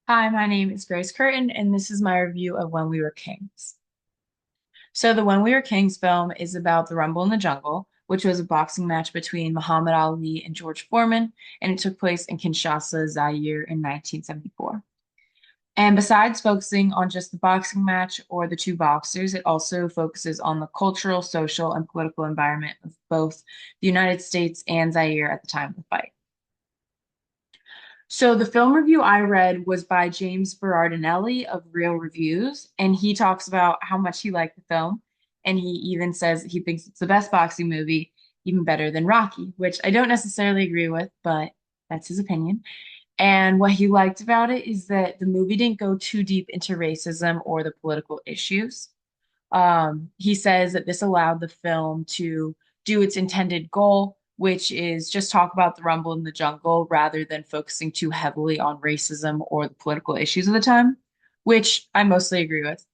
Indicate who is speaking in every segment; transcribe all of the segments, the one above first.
Speaker 1: Hi, my name is Grace Curtin, and this is my review of When We Were Kings. So, the When We Were Kings film is about the Rumble in the Jungle, which was a boxing match between Muhammad Ali and George Foreman, and it took place in Kinshasa, Zaire in 1974. And besides focusing on just the boxing match or the two boxers, it also focuses on the cultural, social, and political environment of both the United States and Zaire at the time of the fight. So the film review I read was by James Berardinelli of Real Reviews, and he talks about how much he liked the film, and he even says he thinks it's the best boxing movie, even better than Rocky, which I don't necessarily agree with, but that's his opinion. And what he liked about it is that the movie didn't go too deep into racism or the political issues. He says that this allowed the film to do its intended goal, which is just talk about the rumble in the jungle rather than focusing too heavily on racism or the political issues of the time, which I mostly agree with.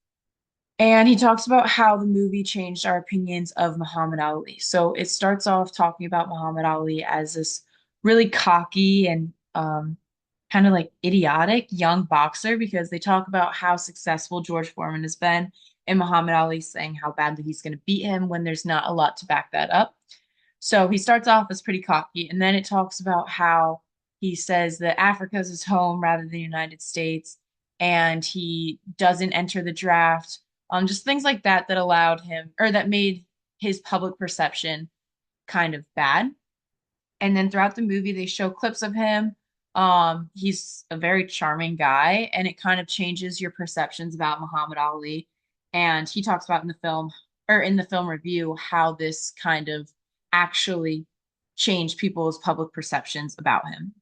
Speaker 1: And he talks about how the movie changed our opinions of Muhammad Ali. So it starts off talking about Muhammad Ali as this really cocky and kind of like idiotic young boxer because they talk about how successful George Foreman has been, and Muhammad Ali saying how badly he's going to beat him when there's not a lot to back that up. So he starts off as pretty cocky, and then it talks about how he says that Africa is his home rather than the United States, and he doesn't enter the draft. Just things like that that allowed him or that made his public perception kind of bad. And then throughout the movie, they show clips of him. He's a very charming guy, and it kind of changes your perceptions about Muhammad Ali. And he talks about in the film or in the film review how this kind of actually changed people's public perceptions about him.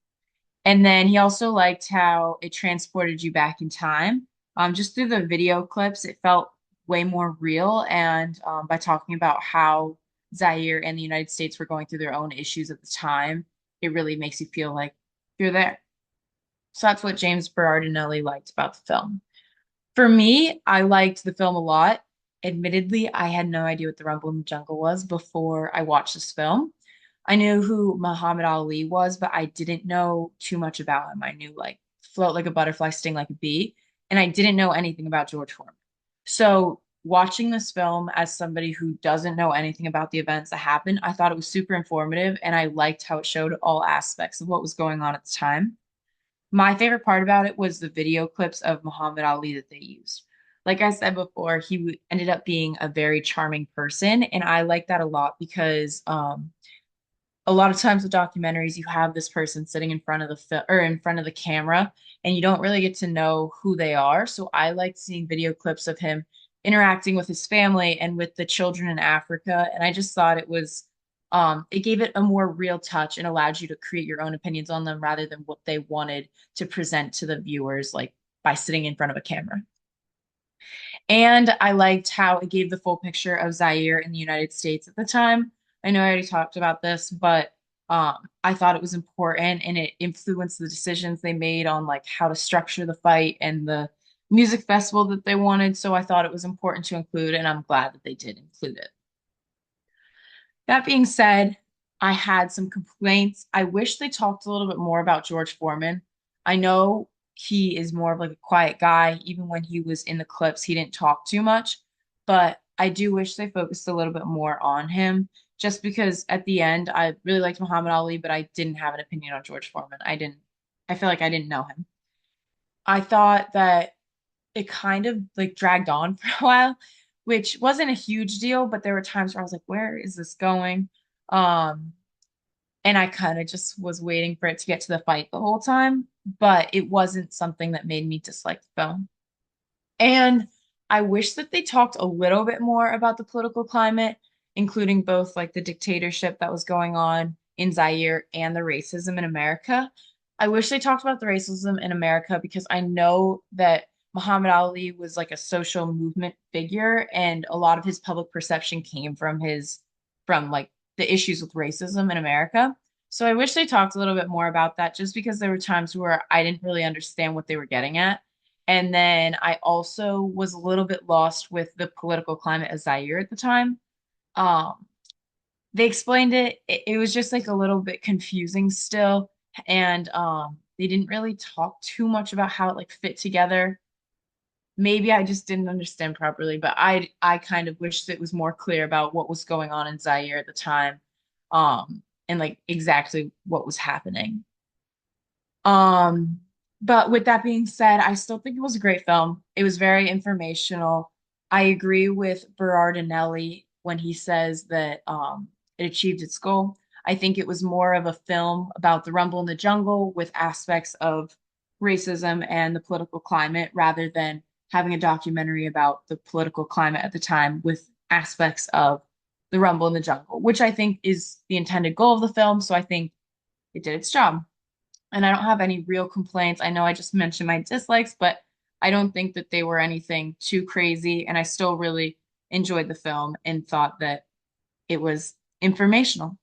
Speaker 1: And then he also liked how it transported you back in time. Just through the video clips, it felt way more real. And by talking about how Zaire and the United States were going through their own issues at the time, it really makes you feel like you're there. So that's what James Berardinelli liked about the film. For me, I liked the film a lot. Admittedly, I had no idea what the Rumble in the Jungle was before I watched this film. I knew who Muhammad Ali was, but I didn't know too much about him. I knew like float like a butterfly, sting like a bee, and I didn't know anything about George Foreman. So watching this film as somebody who doesn't know anything about the events that happened, I thought it was super informative, and I liked how it showed all aspects of what was going on at the time. My favorite part about it was the video clips of Muhammad Ali that they used. Like I said before, ended up being a very charming person, and I like that a lot because a lot of times with documentaries, you have this person sitting in front of the or in front of the camera, and you don't really get to know who they are. So I liked seeing video clips of him interacting with his family and with the children in Africa, and I just thought it gave it a more real touch and allowed you to create your own opinions on them rather than what they wanted to present to the viewers, like by sitting in front of a camera. And I liked how it gave the full picture of Zaire in the United States at the time. I know I already talked about this, but I thought it was important and it influenced the decisions they made on like how to structure the fight and the music festival that they wanted. So I thought it was important to include, and I'm glad that they did include it. That being said, I had some complaints. I wish they talked a little bit more about George Foreman. I know he is more of like a quiet guy. Even when he was in the clips, he didn't talk too much. But I do wish they focused a little bit more on him, just because at the end, I really liked Muhammad Ali, but I didn't have an opinion on George Foreman. I feel like I didn't know him. I thought that it kind of like dragged on for a while, which wasn't a huge deal, but there were times where I was like, where is this going? Um, and I kind of just was waiting for it to get to the fight the whole time, but it wasn't something that made me dislike the film. And I wish that they talked a little bit more about the political climate, including both like the dictatorship that was going on in Zaire and the racism in America. I wish they talked about the racism in America because I know that Muhammad Ali was like a social movement figure, and a lot of his public perception came from like the issues with racism in America. So I wish they talked a little bit more about that just because there were times where I didn't really understand what they were getting at. And then I also was a little bit lost with the political climate of Zaire at the time. Um, they explained it. It was just like a little bit confusing still. And they didn't really talk too much about how it like fit together. Maybe I just didn't understand properly, but I kind of wished it was more clear about what was going on in Zaire at the time, and like exactly what was happening. Um, but with that being said, I still think it was a great film. It was very informational. I agree with Berardinelli when he says that it achieved its goal. I think it was more of a film about the rumble in the jungle with aspects of racism and the political climate rather than having a documentary about the political climate at the time with aspects of the rumble in the jungle, which I think is the intended goal of the film. So I think it did its job and I don't have any real complaints. I know I just mentioned my dislikes, but I don't think that they were anything too crazy. And I still really enjoyed the film and thought that it was informational.